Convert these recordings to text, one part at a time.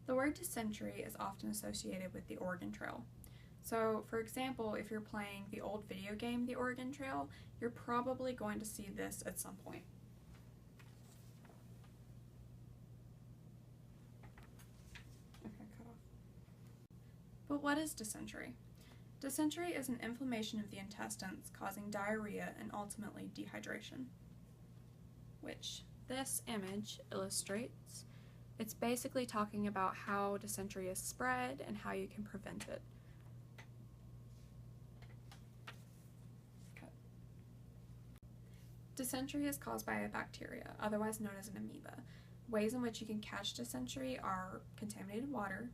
The word dysentery is often associated with the Oregon Trail. So, for example, if you're playing the old video game, The Oregon Trail, you're probably going to see this at some point. Okay, cut off. But what is dysentery? Dysentery is an inflammation of the intestines causing diarrhea and ultimately dehydration, which this image illustrates. It's basically talking about how dysentery is spread and how you can prevent it. Dysentery is caused by a bacteria, otherwise known as an amoeba. Ways in which you can catch dysentery are contaminated water,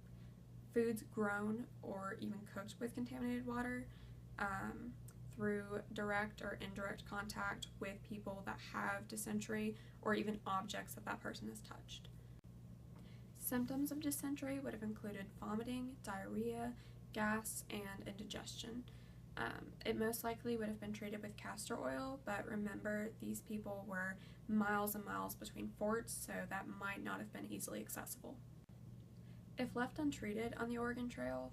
foods grown or even cooked with contaminated water, through direct or indirect contact with people that have dysentery, or even objects that that person has touched. Symptoms of dysentery would have included vomiting, diarrhea, gas, and indigestion. It most likely would have been treated with castor oil, but remember, these people were miles and miles between forts, so that might not have been easily accessible. If left untreated on the Oregon Trail,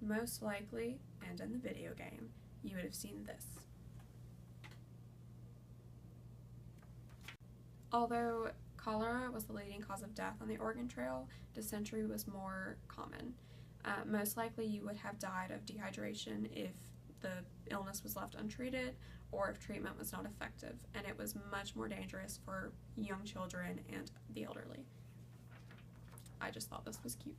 most likely, and in the video game, you would have seen this. Although cholera was the leading cause of death on the Oregon Trail, dysentery was more common. Most likely you would have died of dehydration if the illness was left untreated or if treatment was not effective, and it was much more dangerous for young children and the elderly. I just thought this was cute.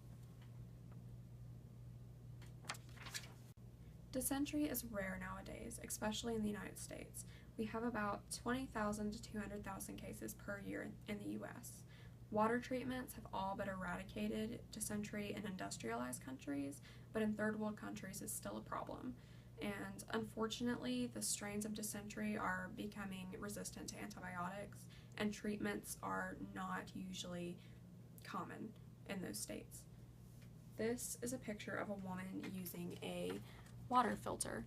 Dysentery is rare nowadays, especially in the United States. We have about 20,000 to 200,000 cases per year in the US. Water treatments have all but eradicated dysentery in industrialized countries, but in third world countries it's still a problem. And unfortunately, the strains of dysentery are becoming resistant to antibiotics, and treatments are not usually common in those states. This is a picture of a woman using a water filter,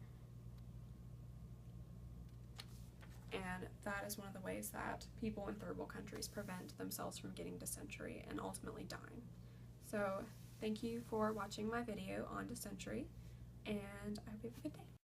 and that is one of the ways that people in third world countries prevent themselves from getting dysentery and ultimately dying. So thank you for watching my video on dysentery, and I hope you have a good day.